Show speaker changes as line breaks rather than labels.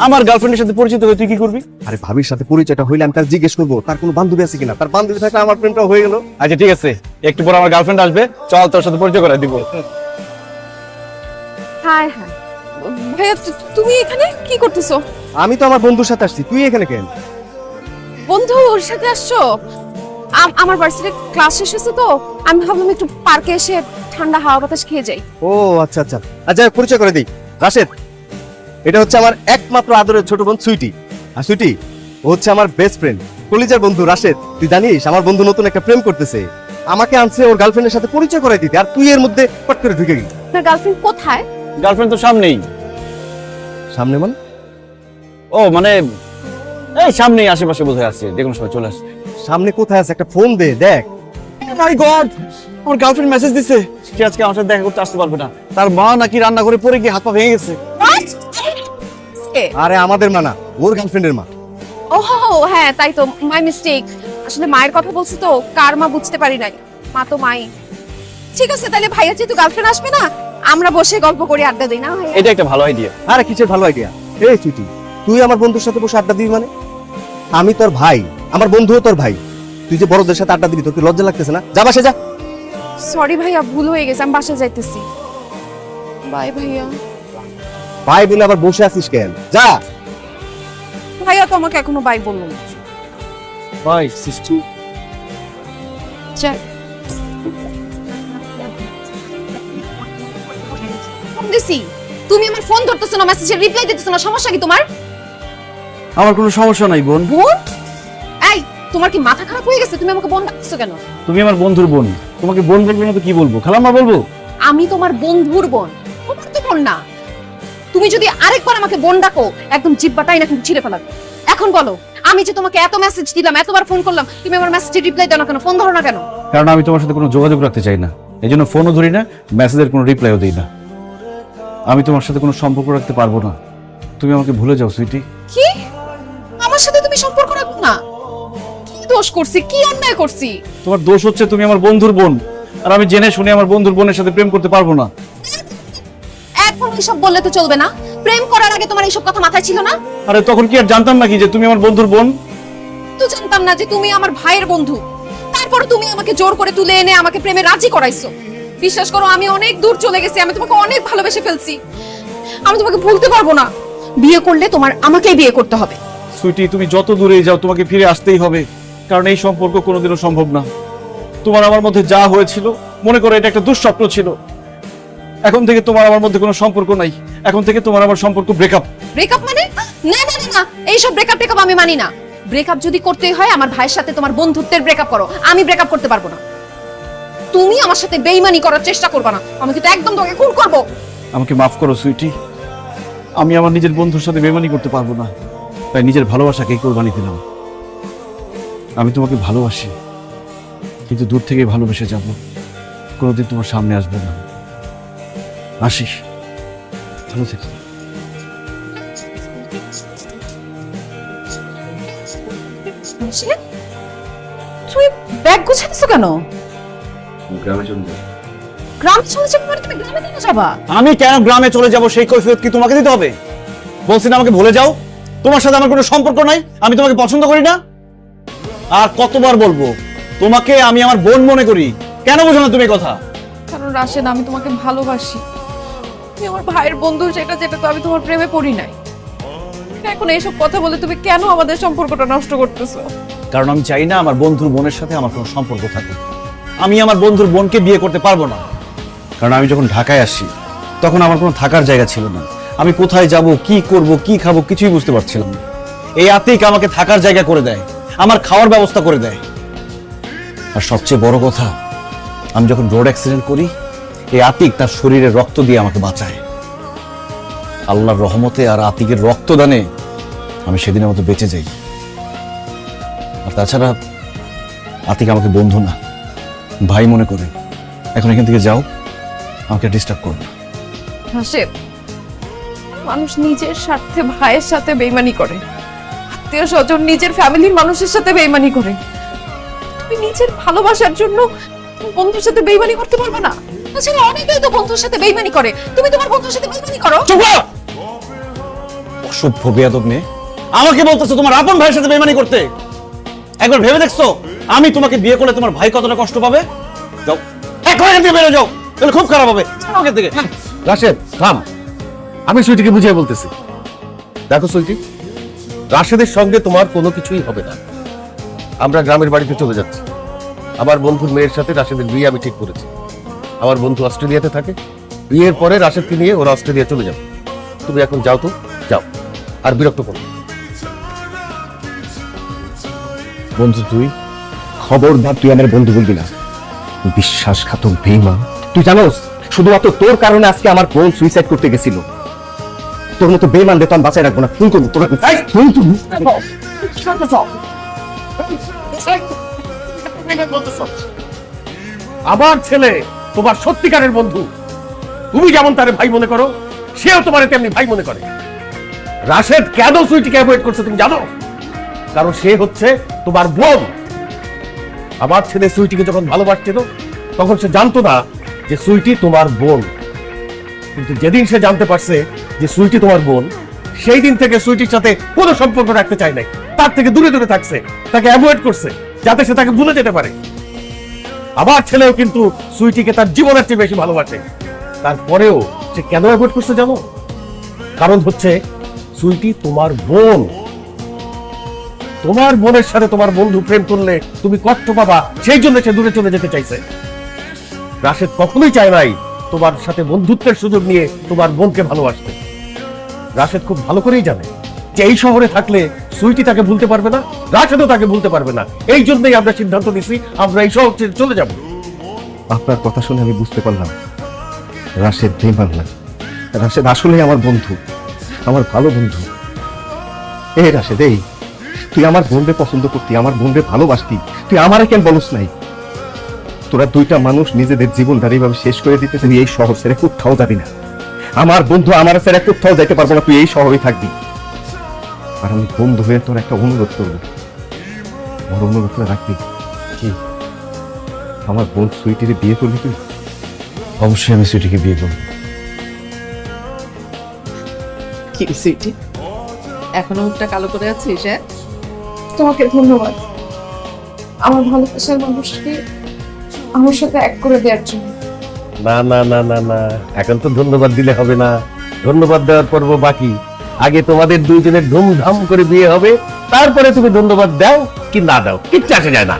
আমার গার্লফ্রেন্ডের সাথে পরিচিত হয়ে তুই কি করবি?
আরে ভাবির সাথে পরিচয়টা হইলে আমি তার জিজ্ঞেস করবো তার কোনো বান্ধবী আছে কিনা, তার বান্ধবী থাকলে আমার প্রেমটা হয়ে গেল।
আচ্ছা ঠিক আছে, একটু পর আমার গার্লফ্রেন্ড আসবে, চল তোর সাথে পরিচয় করে দিব।
হ্যাঁ হ্যাঁ ভাইয়া, তুমি এখানে কি করতেছো?
আমি তো আমার বন্ধুর সাথে আসছি, তুই এখানে কেন?
বন্ধু ওর সাথে আসছো? আমার ভার্সিটির ক্লাস শেষ হয়েছে তো আমি ভাবলাম একটু পার্কে এসে ঠান্ডা হাওয়া বাতাস খেয়ে যাই।
ও আচ্ছা আচ্ছা আচ্ছা, পরিচয় করে দিই। রাশেদ, এটা হচ্ছে আমার একমাত্র আদরের ছোট বোন সুইটি। আর সুইটি ও হচ্ছে আমার বেস্ট ফ্রেন্ড, কলিজার বন্ধু রাশেদ। তুই জানিস আমার বন্ধু নতুন একটা প্রেম করতেছে, আমাকে আনছে ওর গার্লফ্রেন্ডের সাথে পরিচয় করাই দিতে, আর তুই এর মধ্যে পট করে ঢুকে গেলি।
আপনার গার্লফ্রেন্ড কোথায়?
গার্লফ্রেন্ড তো সামনেই।
সামনে মানে?
ও মানে এই সামনেই, আশেপাশে বোধহয় আছে, দেখুন সবাই চলে আসবে।
সামনে কোথায় আছে? একটা ফোন দে, দেখ।
মাই গড, আমার গার্লফ্রেন্ড মেসেজ দিছে সে আজকে আমার সাথে দেখা করতে আসতে পারবে না। তার মা নাকি রান্না করে পড়ে গিয়ে হাত পা ভেঙে গেছে।
আরে আমাদের মা না, ওর গার্লফ্রেন্ডের মা।
ও হ্যাঁ তাই তো, মাই মিস্টেক। আসলে মায়ের কথা বলছি তো, কার মা বুঝতে পারি নাই। মা তো মাই। ঠিক আছে তাহলে ভাইয়া যেহেতু গার্লফ্রেন্ড আসবে না, আমরা বসে গল্প করে আড্ডা দিই না ভাইয়া?
এটা একটা ভালো আইডিয়া।
আরে কিসের ভালো আইডিয়া? এই সুইটি, তুই আমার বন্ধুর সাথে বসে আড্ডা দিবি মানে? আমি তোর ভাই, আমার বন্ধুও তোর ভাই, তুই যে বড়দের সাথে আড্ডা দিবি তোর কি লজ্জা লাগতেছে না? যা বাসে যা।
সরি ভাইয়া, ভুল হয়ে গেছে, আমি বাসায় যাইতেছি। বাই ভাইয়া।
ভাই বলে আবার বসে আছিস কেন? যা।
ভাইয়া তো আমাকে এখনো বাই বললো না।
বাই সিস্টু।
যাই। ফোন দিছি, তুমি আমার ফোন ধরতেছো না, মেসেজের রিপ্লাই দিতেছো না, সমস্যা কি তোমার?
আমার কোনো সমস্যা নাই বোন।
বোন? এই তোমার কি মাথা খারাপ হয়ে গেছে? তুমি আমাকে বোন ডাকছো কেন?
তুমি আমার বন্ধুর বোন, তোমাকে বোন বলবো না তো কি বলবো? খালাম্মা বলবো?
আমি তোমার বন্ধুর বোন, তোমার তো বোন না। তুমি যদি আরেকবার আমাকে বোন ডাকো, একদম জিহ্বাটাই না কিন্তু ছিঁড়ে ফেলাবে। এখন বলো, আমি যে তোমাকে এত মেসেজ দিলাম, এতবার ফোন করলাম, তুমি আমার মেসেজে রিপ্লাই দাও না কেন? ফোন ধরো না কেন?
কারণ আমি তোমার সাথে কোনো যোগাযোগ রাখতে চাই না, এই জন্য ফোনও ধরি না, মেসেজের কোনো রিপ্লাইও দিই না। আমি তোমার সাথে কোনো সম্পর্ক রাখতে পারবো না, তুমি আমাকে ভুলে যাও সুইটি।
কি? আমার সাথে তুমি সম্পর্ক রাখো না? কি দোষ করছি, কি অন্যায় করছি?
তোমার দোষ হচ্ছে তুমি আমার বন্ধুর বোন, আর আমি জেনে শুনে আমার বন্ধুর বোনের সাথে প্রেম করতে পারবো না।
এখন এসব বললে তো চলবে না। প্রেম করার আগে তোমার এইসব কথা মাথায় ছিল না?
আরে তখন কি আর জানতাম নাকি যে তুমি আমার বন্ধুর বোন?
তো জানতাম না যে তুমি আমার ভাইয়ের বন্ধু। তারপর তুমি আমাকে জোর করে তুলে এনে আমাকে প্রেমে রাজি করাইছো। বিশ্বাস করো, আমি অনেক দূর চলে গেছি, আমি তোমাকে অনেক ভালোবেসে ফেলছি। আমি তোমাকে ভুলতে পারবো না। বিয়ে করলে তোমার আমাকেই বিয়ে করতে হবে।
সুইটি, তুমি যত দূরেই যাও তোমাকে ফিরে আসতেই হবে, কারণ এই সম্পর্ক কোনোদিনও সম্ভব না। তোমার আমার মধ্যে যা হয়েছিল মনে করো এটা একটা দুঃস্বপ্ন ছিল। এখন থেকে তোমার আমার মধ্যে কোনো সম্পর্ক নাই, এখন থেকে তোমার আমার সম্পর্ক ব্রেকআপ।
ব্রেকআপ মানে? না না না, এইসব ব্রেকআপ টেকআপ আমি মানি না। ব্রেকআপ যদি করতেই হয় আমার ভাইয়ের সাথে তোমার বন্ধুত্বের ব্রেকআপ করো, আমি ব্রেকআপ করতে পারবো না। তুমি আমার সাথে বেইমানি করার চেষ্টা করবে না, আমি কিন্তু একদম তোমাকে খুন করব।
আমাকে মাফ করো সুইটি, আমি আমার নিজের বন্ধুর সাথে বেমানি করতে পারবো না, তাই নিজের ভালোবাসাকেই কোরবানি দিলাম। আমি তোমাকে ভালোবাসি, কিন্তু দূর থেকে ভালোবেসে যাব, কোনোদিন তোমার সামনে আসবো না। আসিস, ভালো থেকো।
তুই ব্যাগ গুছাইছো কেন?
গ্রামে চলে যাবো।
গ্রামে চলে যাবো মানে তুমি গ্রামে কেন যাবা?
আমি কেন গ্রামে চলে যাব সেই কৈফিয়ত কি তোমাকে দিতে হবে? বলছি না আমাকে ভুলে যাও, তোমার সাথে আমার কোনো সম্পর্ক নাই, আমি তোমাকে পছন্দ করি না। আর কতবার বলবো তোমাকে আমি আমার বোন মনে করি, কেন বোঝো না তুমি কথা?
কারণ রাশেদ, আমি তোমাকে ভালোবাসি। তুমি আমার ভাইয়ের বন্ধু, যেটা যেটা তো আমি তোমার প্রেমে পড়ি নাই। এখন এইসব কথা বলে তুমি কেন আমাদের সম্পর্কটা নষ্ট করতেছো?
কারণ আমি চাই না আমার বন্ধুর বোনের সাথে আমার কোনো সম্পর্ক থাকে। আমি আমার বন্ধুর বোনকে বিয়ে করতে পারবো না, কারণ আমি যখন ঢাকায় আসি তখন আমার কোনো থাকার জায়গা ছিল না। আমি কোথায় যাব, কি করব, কি খাবো কিছুই বুঝতে পারছিলাম না। এই আতিক আমাকে থাকার জায়গা করে দেয়, আমার খাওয়ার ব্যবস্থা করে দেয়। আর সবচেয়ে বড় কথা, আমি যখন রোড অ্যাক্সিডেন্ট করি এই আতিক তার শরীরে রক্ত দিয়ে আমাকে বাঁচায়। আল্লাহর রহমতে আর আতিকের রক্তদানে আমি সেদিনের মতো বেঁচে যাই। আর তাছাড়া আতিক আমাকে বন্ধু না, ভাই মনে করে। এখন এখান থেকে যাও, আমাকে ডিস্টার্ব করো না।
রাশেদ, মানুষ নিজের স্বার্থে ভাইয়ের সাথে বেইমানি করে, আত্মীয় স্বজন নিজের ফ্যামিলির মানুষের সাথে বেইমানি করে। তুমি নিজের ভালোবাসার জন্য বন্ধুর সাথে বেইমানি করতে পারবে না? তাছাড়া অনেকেই তো বন্ধুর সাথে বেইমানি করে, তুমি তোমার বন্ধুর সাথে বেইমানি করো।
চুপ করো! অসভ্য বেয়াদব মেয়ে, আমাকে বলতেছো তোমার আপন ভাইয়ের সাথে বেইমানি করতে? একবার ভেবে দেখছো আমি তোমাকে বিয়ে করলে তোমার ভাই কতটা কষ্ট পাবে? যাও এখন এখান থেকে বেরো, যাও, তাহলে খুব খারাপ হবে। ছাড়ো এখান থেকে।
রাশেদ থাম, আমি সুইটিকে বুঝিয়ে বলতেছি। দেখো সুইটি, রাশেদের সঙ্গে তোমার কোনো কিছুই হবে না। আমরা গ্রামের বাড়িতে চলে যাচ্ছি। আমার বন্ধুর মেয়ের সাথে রাশেদের বিয়ে আমি ঠিক করেছি। আমার বন্ধু অস্ট্রেলিয়াতে থাকে, বিয়ের পরে রাশেদকে নিয়ে ওরা অস্ট্রেলিয়া চলে যাবে। তুমি এখন যাও তো, যাও, আর বিরক্ত করো না।
বন্ধু তুই খবরদার তুই আমার বন্ধু বলবি না, বিশ্বাসঘাতক বেঈমান। তুই জানোস শুধুমাত্র তোর কারণে আজকে আমার বোন সুইসাইড করতে গেছিল। তোর মতো বেঈমান তো আমি বাঁচাই রাখবো না। ফোন করবো তোর, ফোন করবো।
আমার ছেলে তোমার সত্যিকারের বন্ধু। তুমি যেমন তারে ভাই মনে করো, সেও তোমার তেমনি ভাই মনে করে। রাশেদ কেন সুইটিকে অ্যাভয়েড করছে তুমি জানো? কারণ সে হচ্ছে তোমার বোন। আমার ছেলে সুইটিকে যখন ভালোবাসছিল তখন সে জানতো না যে সুইটি তোমার বোন। কিন্তু যেদিন সে জানতে পারছে যে সুইটি তোমার বোন, সেই দিন থেকে সুইটির সাথে কোনো সম্পর্ক রাখতে চায় নাই, তার থেকে দূরে দূরে থাকছে, তাকে অ্যাভয়েড করছে যাতে সে তাকে ভুলে যেতে পারে। আমার ছেলেও কিন্তু সুইটিকে তার জীবনের চেয়ে বেশি ভালোবাসে। তারপরেও সে কেন অ্যাভয়েড করছে জানো? কারণ হচ্ছে সুইটি তোমার বোন। তোমার বোনের সাথে তোমার বন্ধু প্রেম করলে তুমি কষ্ট পাবা, সেই জন্য সে দূরে চলে যেতে চাইছে। রাশেদ কখনোই চায় নাই তোমার সাথে বন্ধুত্বের সুযোগ নিয়ে তোমার বোনকে ভালোবাসতে। রাশেদ খুব ভালো করেই জানে যে এই শহরে থাকলে সুইটি তাকে ভুলতে পারবে না, রাশেদও তাকে ভুলতে পারবে না। এই জন্যই আমরা সিদ্ধান্ত নিছি আমরা এই শহর ছেড়ে চলে যাব।
আপনার কথা শুনে আমি বুঝতে পারলাম রাশেদ বেঈমান না, রাশেদ আসলেই আমার বন্ধু, আমার ভালো বন্ধু। এই রাশেদ, এই তুই আমার বোনকে পছন্দ করতি, আমার বোনকে ভালোবাসতি, তুই আমারে কেন বলস নাই? তোরা দুইটা মানুষ নিজেদের জীবন এইভাবে শেষ করে দিতেছে। তুই এই শহর ছেড়ে কোথাও যাবি না। আমার বন্ধু আমার ছেড়ে কোথাও যাইতে পারবো না, তুই এই শহরেই থাকবি। আর আমি বন্ধু হয়ে তোর একটা অনুরোধ করবো, আমার অনুরোধটা রাখবি। কি? আমার বোন সুইটিরে বিয়ে করবি তুই?
অবশ্যই আমি সুইটিকে বিয়ে করবো।
কি সুইটি, এখনো মুখটা কালো করে আছিস? হ্যাঁ,
তোমাকে ধন্যবাদ আমার ভালোবাসার মানুষকে আমার সাথে এক করে দেওয়ার জন্য।
না না না না না, এখন তো ধন্যবাদ দিলে হবে না। ধন্যবাদ দেওয়ার পর্ব বাকি। আগে তোমাদের দুইজনের ধুমধাম করে বিয়ে হবে, তারপরে তুমি ধন্যবাদ দাও কি না দাও কিচ্ছু আসে যায় না।